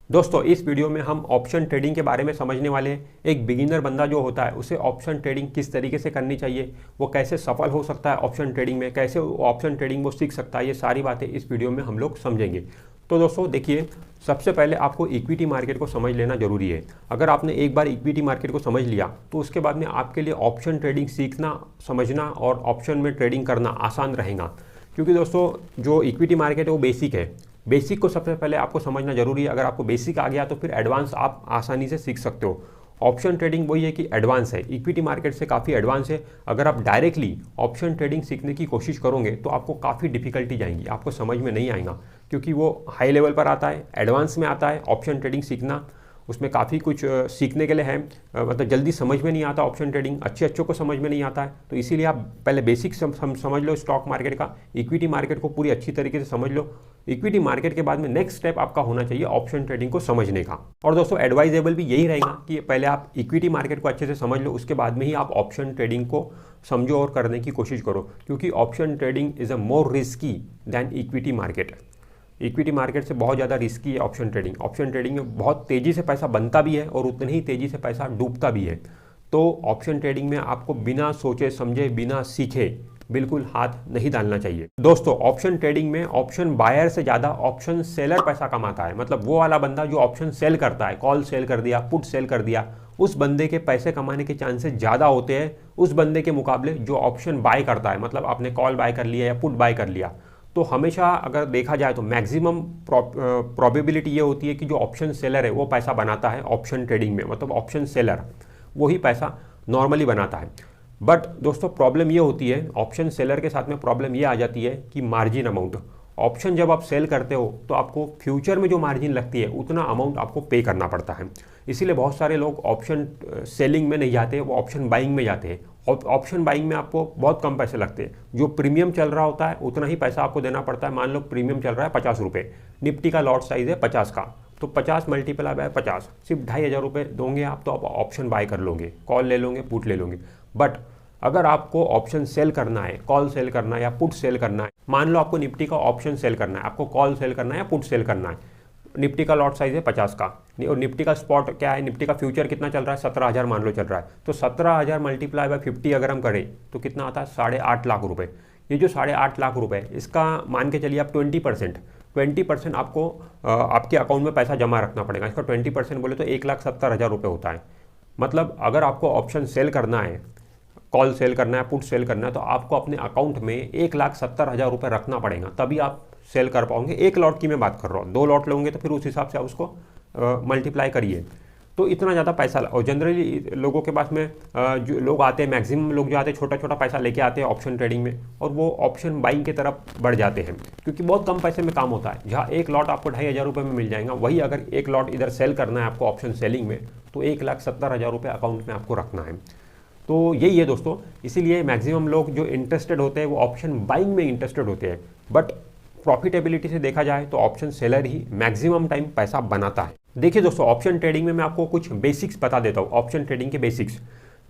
दोस्तों इस वीडियो में हम ऑप्शन ट्रेडिंग के बारे में समझने वाले हैं। एक बिगिनर बंदा जो होता है उसे ऑप्शन ट्रेडिंग किस तरीके से करनी चाहिए, वो कैसे सफल हो सकता है ऑप्शन ट्रेडिंग में, कैसे ऑप्शन ट्रेडिंग वो सीख सकता है, ये सारी बातें इस वीडियो में हम लोग समझेंगे। तो दोस्तों देखिए, सबसे पहले आपको इक्विटी मार्केट को समझ लेना जरूरी है। अगर आपने एक बार इक्विटी मार्केट को समझ लिया तो उसके बाद में आपके लिए ऑप्शन ट्रेडिंग सीखना, समझना और ऑप्शन में ट्रेडिंग करना आसान रहेगा। क्योंकि दोस्तों जो इक्विटी मार्केट है वो बेसिक है। बेसिक को सबसे पहले आपको समझना जरूरी है। अगर आपको बेसिक आ गया तो फिर एडवांस आप आसानी से सीख सकते हो। ऑप्शन ट्रेडिंग वही है कि एडवांस है, इक्विटी मार्केट से काफ़ी एडवांस है। अगर आप डायरेक्टली ऑप्शन ट्रेडिंग सीखने की कोशिश करोगे तो आपको काफ़ी डिफिकल्टी जाएंगी, आपको समझ में नहीं आएगा। क्योंकि वो हाई लेवल पर आता है, एडवांस में आता है ऑप्शन ट्रेडिंग सीखना। उसमें काफ़ी कुछ सीखने के लिए है, मतलब जल्दी समझ में नहीं आता ऑप्शन ट्रेडिंग, अच्छे को समझ में नहीं आता है। तो इसीलिए आप पहले बेसिक समझ लो स्टॉक मार्केट का, इक्विटी मार्केट को पूरी अच्छी तरीके से समझ लो। इक्विटी मार्केट के बाद में नेक्स्ट स्टेप आपका होना चाहिए ऑप्शन ट्रेडिंग को समझने का। और दोस्तों एडवाइजेबल भी यही रहेगा कि पहले आप इक्विटी मार्केट को अच्छे से समझ लो, उसके बाद में ही आप ऑप्शन ट्रेडिंग को समझो और करने की कोशिश करो। क्योंकि option trading is a more risky than equity market. Equity market से बहुत ज़्यादा रिस्की है ऑप्शन ट्रेडिंग। ऑप्शन ट्रेडिंग में बहुत तेज़ी से पैसा बनता भी है और उतनी ही तेज़ी से पैसा डूबता भी है। तो ऑप्शन ट्रेडिंग में आपको बिना सोचे समझे, बिना सीखे बिल्कुल हाथ नहीं डालना चाहिए। दोस्तों ऑप्शन ट्रेडिंग में ऑप्शन बायर से ज़्यादा ऑप्शन सेलर पैसा कमाता है। मतलब वो वाला बंदा जो ऑप्शन सेल करता है, कॉल सेल कर दिया, पुट सेल कर दिया, उस बंदे के पैसे कमाने के चांसेस ज़्यादा होते हैं उस बंदे के मुकाबले जो ऑप्शन बाय करता है। मतलब आपने कॉल बाय कर लिया या पुट बाय कर लिया, तो हमेशा अगर देखा जाए तो मैक्सिमम प्रोबेबिलिटी ये होती है कि जो ऑप्शन सेलर है वो पैसा बनाता है ऑप्शन ट्रेडिंग में। मतलब ऑप्शन सेलर वही पैसा नॉर्मली बनाता है। बट दोस्तों प्रॉब्लम ये होती है, ऑप्शन सेलर के साथ में प्रॉब्लम ये आ जाती है कि मार्जिन अमाउंट। ऑप्शन जब आप सेल करते हो तो आपको फ्यूचर में जो मार्जिन लगती है उतना अमाउंट आपको पे करना पड़ता है। इसीलिए बहुत सारे लोग ऑप्शन सेलिंग में नहीं जाते, वो ऑप्शन बाइंग में जाते हैं। ऑप्शन बाइंग में आपको बहुत कम पैसे लगते हैं, जो प्रीमियम चल रहा होता है उतना ही पैसा आपको देना पड़ता है। मान लो प्रीमियम चल रहा है 50 रुपये, निफ्टी का लॉट साइज है 50 का, तो 50 मल्टीप्लाई बाय 50, सिर्फ 2,500 रुपये दोगे आप तो आप ऑप्शन बाय कर लोगे, कॉल ले लोगे, पुट ले लोगे। बट अगर आपको ऑप्शन सेल करना है, कॉल सेल करना है या पुट सेल करना है, मान लो आपको निफ्टी का ऑप्शन सेल करना है, आपको कॉल सेल करना है या पुट सेल करना है। निफ्टी का लॉट साइज है 50 का और निफ्टी का स्पॉट क्या है, निफ्टी का फ्यूचर कितना चल रहा है, 17,000 मान लो चल रहा है। तो 17,000 मल्टीप्लाई बाय 50 अगर हम करें तो कितना आता है, 8.5 लाख रुपये। ये जो 8.5 लाख रुपये, इसका मान के चलिए आप 20% आपको आपके अकाउंट में पैसा जमा रखना पड़ेगा। इसका 20% बोले तो 1,70,000 रुपये होता है। मतलब अगर आपको ऑप्शन सेल करना है, कॉल सेल करना है, पुट सेल करना है, तो आपको अपने अकाउंट में 1,70,000 रुपये रखना पड़ेगा, तभी आप सेल कर पाओगे। एक लॉट की मैं बात कर रहा हूँ, 2 लॉट लोगे तो फिर उस हिसाब से आप उसको मल्टीप्लाई करिए। तो इतना ज़्यादा पैसा, और जनरली लोगों के पास में जो लोग आते हैं, मैक्सिमम लोग जो आते हैं छोटा पैसा लेके आते हैं ऑप्शन ट्रेडिंग में, और वो ऑप्शन बाइंग की तरफ बढ़ जाते हैं। क्योंकि बहुत कम पैसे में काम होता है। जहाँ एक लॉट आपको 2,500 रुपये में मिल जाएगा, वही अगर एक लॉट इधर सेल करना है आपको ऑप्शन सेलिंग में, तो 1,70,000 रुपये अकाउंट में आपको रखना है। तो यही है दोस्तों, इसीलिए मैक्सिमम लोग जो इंटरेस्टेड होते हैं वो ऑप्शन बाइंग में इंटरेस्टेड होते हैं। बट प्रॉफिटेबिलिटी से देखा जाए तो ऑप्शन सेलर ही मैक्सिमम टाइम पैसा बनाता है। देखिए दोस्तों, ऑप्शन ट्रेडिंग में मैं आपको कुछ बेसिक्स बता देता हूँ, ऑप्शन ट्रेडिंग के बेसिक्स।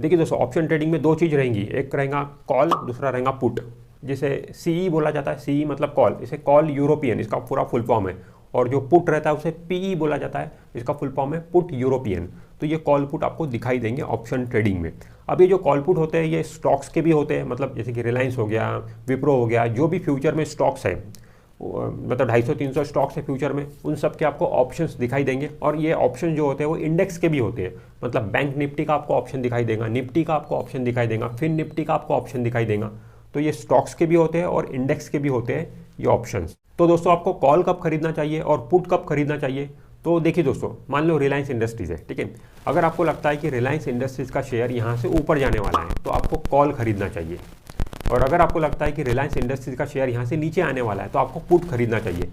देखिए दोस्तों, ऑप्शन ट्रेडिंग में 2 चीज़ रहेंगी, एक रहेगा कॉल, दूसरा रहेगा पुट, जिसे सीई बोला जाता है। सीई मतलब कॉल, इसे कॉल यूरोपियन इसका पूरा फुल फॉर्म है। और जो पुट रहता है उसे पीई बोला जाता है, इसका फुल फॉर्म है पुट यूरोपियन। तो ये कॉल पुट आपको दिखाई देंगे ऑप्शन ट्रेडिंग में। अब ये जो कॉल पुट होते हैं ये स्टॉक्स के भी होते हैं, मतलब जैसे कि रिलायंस हो गया, विप्रो हो गया, जो भी फ्यूचर में स्टॉक्स है, मतलब 250-300 स्टॉक्स है फ्यूचर में, उन सब के आपको ऑप्शंस दिखाई देंगे। और ये ऑप्शन जो होते हैं वो इंडेक्स के भी होते हैं। मतलब बैंक निफ्टी का आपको ऑप्शन दिखाई देगा, निफ्टी का आपको ऑप्शन दिखाई देगा, फिर निफ्टी का आपको ऑप्शन दिखाई देगा। तो ये स्टॉक्स के भी होते हैं और इंडेक्स के भी होते हैं ये ऑप्शंस। तो दोस्तों आपको कॉल कब खरीदना चाहिए और पुट कब खरीदना चाहिए, तो देखिए दोस्तों, मान लो रिलायंस इंडस्ट्रीज़ है, ठीक है। अगर आपको लगता है कि रिलायंस इंडस्ट्रीज़ का शेयर यहाँ से ऊपर जाने वाला है तो आपको कॉल खरीदना चाहिए। और अगर आपको लगता है कि रिलायंस इंडस्ट्रीज़ का शेयर यहाँ से नीचे आने वाला है तो आपको पुट खरीदना चाहिए।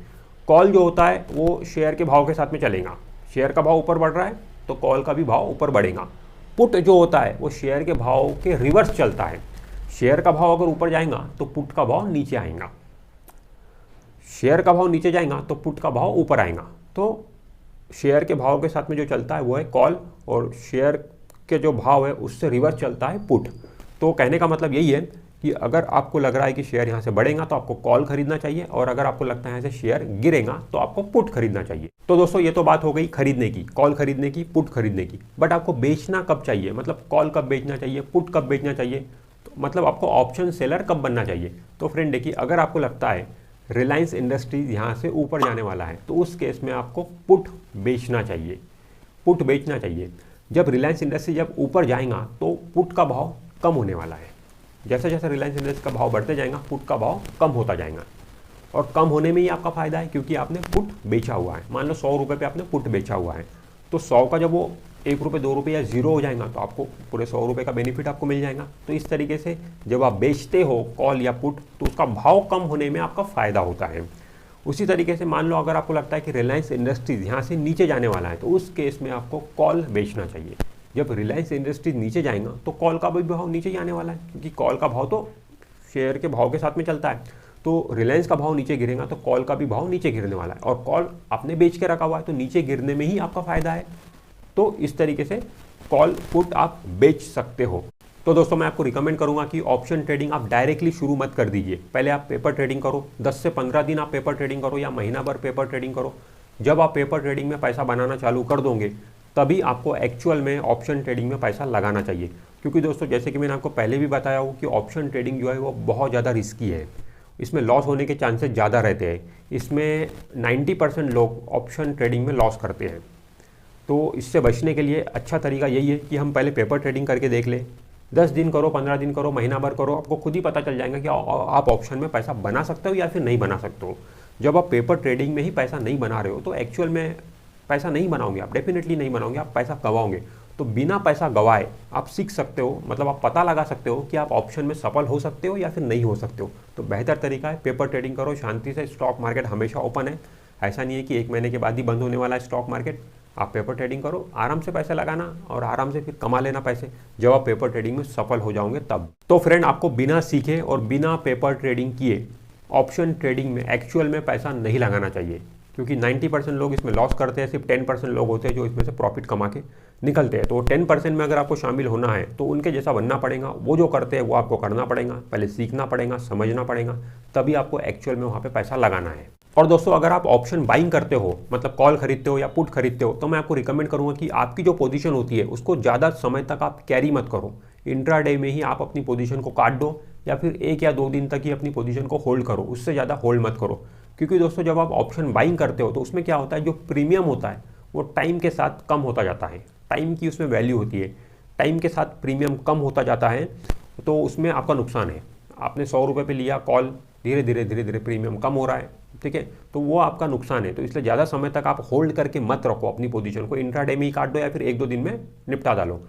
कॉल जो होता है वो शेयर के भाव के साथ में चलेगा, शेयर का भाव ऊपर बढ़ रहा है तो कॉल का भी भाव ऊपर बढ़ेगा। पुट जो होता है वो शेयर के भाव के रिवर्स चलता है, शेयर का भाव अगर ऊपर जाएगा तो पुट का भाव नीचे आएगा, शेयर का भाव नीचे जाएगा तो पुट का भाव ऊपर आएगा। तो शेयर के भाव के साथ में जो चलता है वो है कॉल, और शेयर के जो भाव है उससे रिवर्स चलता है पुट। तो कहने का मतलब यही है कि अगर आपको लग रहा है कि शेयर यहाँ से बढ़ेगा तो आपको कॉल खरीदना चाहिए, और अगर आपको लगता है यहाँ से शेयर गिरेगा तो आपको पुट खरीदना चाहिए। तो दोस्तों ये तो बात हो गई खरीदने की, कॉल खरीदने की, पुट खरीदने की। बट आपको बेचना कब चाहिए, मतलब कॉल कब बेचना चाहिए, पुट कब बेचना चाहिए, तो मतलब आपको ऑप्शन सेलर कब बनना चाहिए। तो फ्रेंड देखिए, अगर आपको लगता है रिलायंस इंडस्ट्रीज यहाँ से ऊपर जाने वाला है तो उस केस में आपको पुट बेचना चाहिए, पुट बेचना चाहिए। जब रिलायंस इंडस्ट्री जब ऊपर जाएगा तो पुट का भाव कम होने वाला है। जैसे जैसे रिलायंस इंडस्ट्री का भाव बढ़ते जाएगा पुट का भाव कम होता जाएगा, और कम होने में ही आपका फायदा है क्योंकि आपने पुट बेचा हुआ है। मान लो 100 रुपये पे आपने पुट बेचा हुआ है, तो 100 का जब वो 1 रुपये 2 रुपये या 0 हो जाएगा तो आपको पूरे 100 रुपये का बेनिफिट आपको मिल जाएगा। तो इस तरीके से जब आप बेचते हो कॉल या पुट तो उसका भाव कम होने में आपका फ़ायदा होता है। उसी तरीके से मान लो अगर आपको लगता है कि रिलायंस इंडस्ट्रीज यहाँ से नीचे जाने वाला है तो उस केस में आपको कॉल बेचना चाहिए। जब रिलायंस इंडस्ट्रीज नीचे जाएगा तो कॉल का भी भाव नीचे ही आने वाला है, क्योंकि कॉल का भाव तो शेयर के भाव के साथ में चलता है। तो रिलायंस का भाव नीचे गिरेगा तो कॉल का भी भाव नीचे गिरने वाला है, और कॉल आपने बेच के रखा हुआ है तो नीचे गिरने में ही आपका फायदा है। तो इस तरीके से कॉल पुट आप बेच सकते हो। तो दोस्तों मैं आपको रिकमेंड करूंगा कि ऑप्शन ट्रेडिंग आप डायरेक्टली शुरू मत कर दीजिए। पहले आप पेपर ट्रेडिंग करो, 10 से 15 दिन आप पेपर ट्रेडिंग करो या महीना भर पेपर ट्रेडिंग करो। जब आप पेपर ट्रेडिंग में पैसा बनाना चालू कर दोगे तभी आपको एक्चुअल में ऑप्शन ट्रेडिंग में पैसा लगाना चाहिए। क्योंकि दोस्तों जैसे कि मैंने आपको पहले भी बताया हो कि ऑप्शन ट्रेडिंग जो है वो बहुत ज़्यादा रिस्की है, इसमें लॉस होने के चांसेस ज़्यादा रहते हैं। इसमें 90% लोग ऑप्शन ट्रेडिंग में लॉस करते हैं। तो इससे बचने के लिए अच्छा तरीका यही है कि हम पहले पेपर ट्रेडिंग करके देख लें। 10 दिन करो, 15 दिन करो, महीना भर करो, आपको खुद ही पता चल जाएगा कि आप ऑप्शन में पैसा बना सकते हो या फिर नहीं बना सकते हो। जब आप पेपर ट्रेडिंग में ही पैसा नहीं बना रहे हो तो एक्चुअल में पैसा नहीं बनाओगे, आप डेफिनेटली नहीं बनाओगे, आप पैसा गंवाओगे। तो बिना पैसा गंवाए आप सीख सकते हो, मतलब आप पता लगा सकते हो कि आप ऑप्शन में सफल हो सकते हो या फिर नहीं हो सकते हो। तो बेहतर तरीका है पेपर ट्रेडिंग करो शांति से। स्टॉक मार्केट हमेशा ओपन है, ऐसा नहीं है कि 1 महीने के बाद ही बंद होने वाला है स्टॉक मार्केट। आप पेपर ट्रेडिंग करो, आराम से पैसे लगाना और आराम से फिर कमा लेना पैसे जब आप पेपर ट्रेडिंग में सफल हो जाओगे तब। तो फ्रेंड आपको बिना सीखे और बिना पेपर ट्रेडिंग किए ऑप्शन ट्रेडिंग में एक्चुअल में पैसा नहीं लगाना चाहिए, क्योंकि 90% लोग इसमें लॉस करते हैं, सिर्फ 10% लोग होते हैं जो इसमें से प्रॉफिट कमा के निकलते हैं। तो 10% में अगर आपको शामिल होना है तो उनके जैसा बनना पड़ेगा, वो जो करते हैं वो आपको करना पड़ेगा, पहले सीखना पड़ेगा, समझना पड़ेगा, तभी आपको एक्चुअल में वहाँ पे पैसा लगाना है। और दोस्तों अगर आप ऑप्शन बाइंग करते हो, मतलब कॉल खरीदते हो या पुट खरीदते हो, तो मैं आपको रिकमेंड करूँगा कि आपकी जो पोजीशन होती है उसको ज़्यादा समय तक आप कैरी मत करो। इंट्राडे में ही आप अपनी पोजीशन को काट दो या फिर 1 या 2 दिन तक ही अपनी पोजीशन को होल्ड करो, उससे ज़्यादा होल्ड मत करो। क्योंकि दोस्तों जब आप ऑप्शन बाइंग करते हो तो उसमें क्या होता है, जो प्रीमियम होता है वो टाइम के साथ कम होता जाता है। टाइम की उसमें वैल्यू होती है, टाइम के साथ प्रीमियम कम होता जाता है, तो उसमें आपका नुकसान है। आपने 100 रुपये पे लिया कॉल, धीरे धीरे प्रीमियम कम हो रहा है, ठीक है, तो वो आपका नुकसान है। तो इसलिए ज़्यादा समय तक आप होल्ड करके मत रखो अपनी पोजीशन को, इंट्राडे में ही काट दो या फिर 1-2 दिन में निपटा डालो।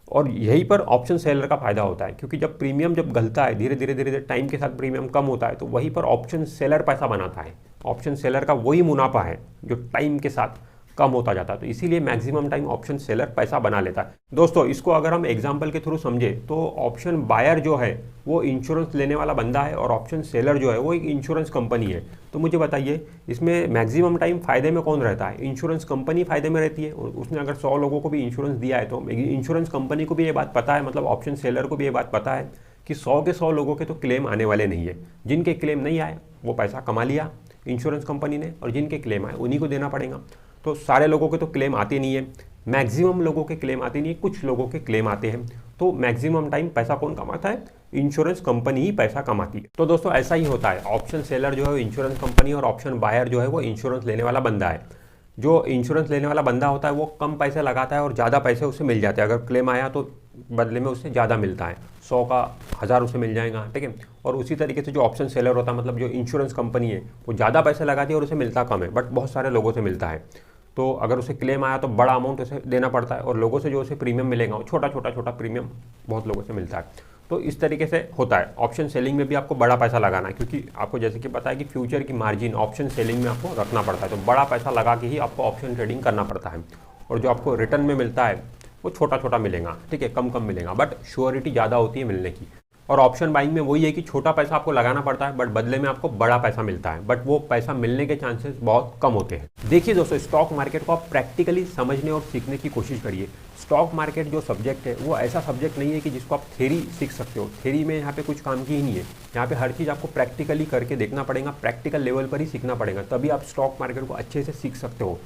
और यहीं पर ऑप्शन सेलर का फायदा होता है, क्योंकि जब प्रीमियम जब गलता है धीरे धीरे टाइम के साथ प्रीमियम कम होता है, तो वहीं पर ऑप्शन सेलर पैसा बनाता है। ऑप्शन सेलर का वही मुनाफा है जो टाइम के साथ कम होता जाता है। तो इसीलिए मैक्सिमम टाइम ऑप्शन सेलर पैसा बना लेता है। दोस्तों इसको अगर हम एग्जाम्पल के थ्रू समझे तो ऑप्शन बायर जो है वो इंश्योरेंस लेने वाला बंदा है और ऑप्शन सेलर जो है वो एक इंश्योरेंस कंपनी है। तो मुझे बताइए इसमें मैक्सिमम टाइम फायदे में कौन रहता है? इंश्योरेंस कंपनी फायदे में रहती है। उसने अगर 100 लोगों को भी इंश्योरेंस दिया है तो इंश्योरेंस कंपनी को भी ये बात पता है, मतलब ऑप्शन सेलर को भी ये बात पता है कि 100 के 100 लोगों के तो क्लेम आने वाले नहीं है। जिनके क्लेम नहीं आए वो पैसा कमा लिया इंश्योरेंस कंपनी ने, और जिनके क्लेम आए उन्हीं को देना पड़ेगा। तो सारे लोगों के तो क्लेम आते नहीं है, मैक्सिमम लोगों के क्लेम आते नहीं है, कुछ लोगों के क्लेम आते हैं। तो मैक्सिमम टाइम पैसा कौन कमाता है? इंश्योरेंस कंपनी ही पैसा कमाती है। तो दोस्तों ऐसा ही होता है, ऑप्शन सेलर जो है इंश्योरेंस कंपनी और ऑप्शन बायर जो है वो इंश्योरेंस लेने वाला बंदा है। जो इंश्योरेंस लेने वाला बंदा होता है वो कम पैसे लगाता है और ज़्यादा पैसे उससे मिल जाते हैं। अगर क्लेम आया तो बदले में उससे ज़्यादा मिलता है, 100 का 1000 उसे मिल जाएगा, ठीक है। और उसी तरीके से जो ऑप्शन सेलर होता है, मतलब जो इंश्योरेंस कंपनी है, वो ज़्यादा पैसे लगाती है और उसे मिलता कम है, बट बहुत सारे लोगों से मिलता है। तो अगर उसे क्लेम आया तो बड़ा अमाउंट उसे देना पड़ता है, और लोगों से जो उसे प्रीमियम मिलेगा वो छोटा प्रीमियम बहुत लोगों से मिलता है। तो इस तरीके से होता है। ऑप्शन सेलिंग में भी आपको बड़ा पैसा लगाना है, क्योंकि आपको जैसे कि पता है कि फ्यूचर की मार्जिन ऑप्शन सेलिंग में आपको रखना पड़ता है। तो बड़ा पैसा लगा के ही आपको ऑप्शन ट्रेडिंग करना पड़ता है, और जो आपको रिटर्न में मिलता है वो छोटा मिलेगा, ठीक है, कम मिलेगा, बट श्योरिटी ज़्यादा होती है मिलने की। और ऑप्शन बाइंग में वही है कि छोटा पैसा आपको लगाना पड़ता है बट बदले में आपको बड़ा पैसा मिलता है, बट वो पैसा मिलने के चांसेस बहुत कम होते हैं। देखिए दोस्तों, स्टॉक मार्केट को आप प्रैक्टिकली समझने और सीखने की कोशिश करिए। स्टॉक मार्केट जो सब्जेक्ट है वो ऐसा सब्जेक्ट नहीं है कि जिसको आप थ्योरी सीख सकते हो। थ्योरी में यहाँ पे कुछ काम की ही नहीं है। यहाँ पे हर चीज़ आपको प्रैक्टिकली करके देखना पड़ेगा, प्रैक्टिकल लेवल पर ही सीखना पड़ेगा, तभी आप स्टॉक मार्केट को अच्छे से सीख सकते हो।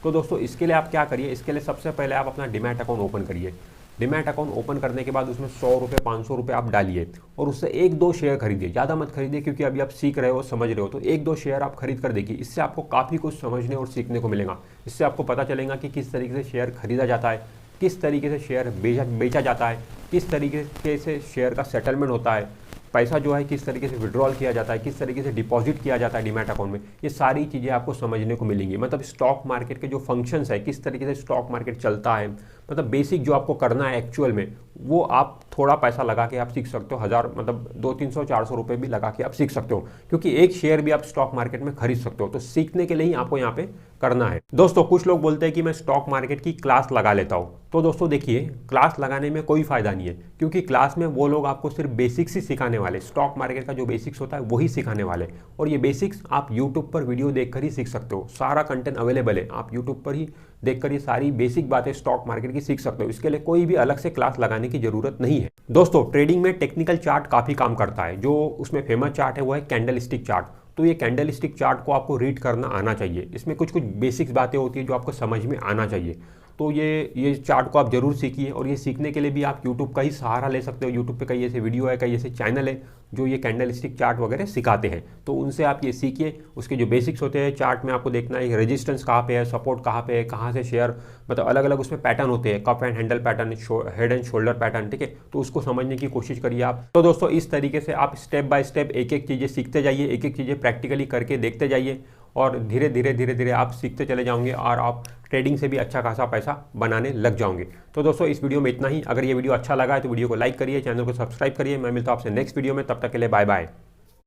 तो दोस्तों इसके लिए आप क्या करिए, इसके लिए सबसे पहले आप अपना डीमैट अकाउंट ओपन करिए। डीमैट अकाउंट ओपन करने के बाद उसमें 100 रुपये 500 रुपये आप डालिए और उससे 1-2 शेयर खरीदिए। ज़्यादा मत खरीदिए क्योंकि अभी आप सीख रहे हो, समझ रहे हो, तो 1-2 शेयर आप खरीद कर देखिए। इससे आपको काफ़ी कुछ समझने और सीखने को मिलेगा। इससे आपको पता चलेगा कि किस तरीके से शेयर खरीदा जाता है, किस तरीके से शेयर बेचा जाता है, किस तरीके से शेयर का सेटलमेंट होता है, पैसा जो है किस तरीके से विड्रॉल किया जाता है, किस तरीके से डिपॉजिट किया जाता है डीमैट अकाउंट में। ये सारी चीज़ें आपको समझने को मिलेंगी। मतलब स्टॉक मार्केट के जो फंक्शंस है, किस तरीके से स्टॉक मार्केट चलता है, मतलब बेसिक जो आपको करना है एक्चुअल में, वो आप थोड़ा पैसा लगा के आप सीख सकते हो। 1000 मतलब 200-300-400 रुपये भी लगा के आप सीख सकते हो, क्योंकि एक शेयर भी आप स्टॉक मार्केट में खरीद सकते हो। तो सीखने के लिए ही आपको यहाँ पे करना है। दोस्तों कुछ लोग बोलते हैं कि मैं स्टॉक मार्केट की क्लास लगा लेता हूँ। तो दोस्तों देखिए, क्लास लगाने में कोई फायदा नहीं है, क्योंकि क्लास में वो लोग आपको सिर्फ बेसिक्स ही सिखाने वाले, स्टॉक मार्केट का जो बेसिक्स होता है वही सिखाने वाले। और ये बेसिक्स आप यूट्यूब पर वीडियो देखकर ही सीख सकते हो। सारा कंटेंट अवेलेबल है, आप यूट्यूब पर ही देखकर ये सारी बेसिक बातें स्टॉक मार्केट की सीख सकते हो। इसके लिए कोई भी अलग से क्लास लगाने की जरूरत नहीं है। दोस्तों ट्रेडिंग में टेक्निकल चार्ट काफ़ी काम करता है। जो उसमें फेमस चार्ट है वो है कैंडल स्टिक चार्ट। तो ये कैंडल स्टिक चार्ट को आपको रीड करना आना चाहिए। इसमें कुछ कुछ बेसिक्स बातें होती है जो आपको समझ में आना चाहिए। तो ये चार्ट को आप जरूर सीखिए। और ये सीखने के लिए भी आप यूट्यूब का ही सहारा ले सकते हो। यूट्यूब पे कई ऐसे वीडियो है, कई ऐसे चैनल है जो ये कैंडल स्टिक चार्ट वगैरह सिखाते हैं। तो उनसे आप ये सीखिए। उसके जो बेसिक्स होते हैं चार्ट में आपको देखना है रेजिस्टेंस कहाँ पे है, सपोर्ट कहाँ पे है, कहाँ से शेयर, मतलब अलग अलग उसमें पैटर्न होते हैं, cup and handle pattern, head and shoulder pattern, ठीक है। तो उसको समझने की कोशिश करिए आप। तो दोस्तों इस तरीके से आप स्टेप बाय स्टेप एक एक चीज़ें सीखते जाइए, एक एक चीज़ें प्रैक्टिकली करके देखते जाइए और धीरे धीरे आप सीखते चले जाओगे और आप ट्रेडिंग से भी अच्छा खासा पैसा बनाने लग जाओगे। तो दोस्तों इस वीडियो में इतना ही। अगर ये वीडियो अच्छा लगा है तो वीडियो को लाइक करिए, चैनल को सब्सक्राइब करिए। मैं मिलता हूं आपसे नेक्स्ट वीडियो में, तब तक के लिए बाय बाय।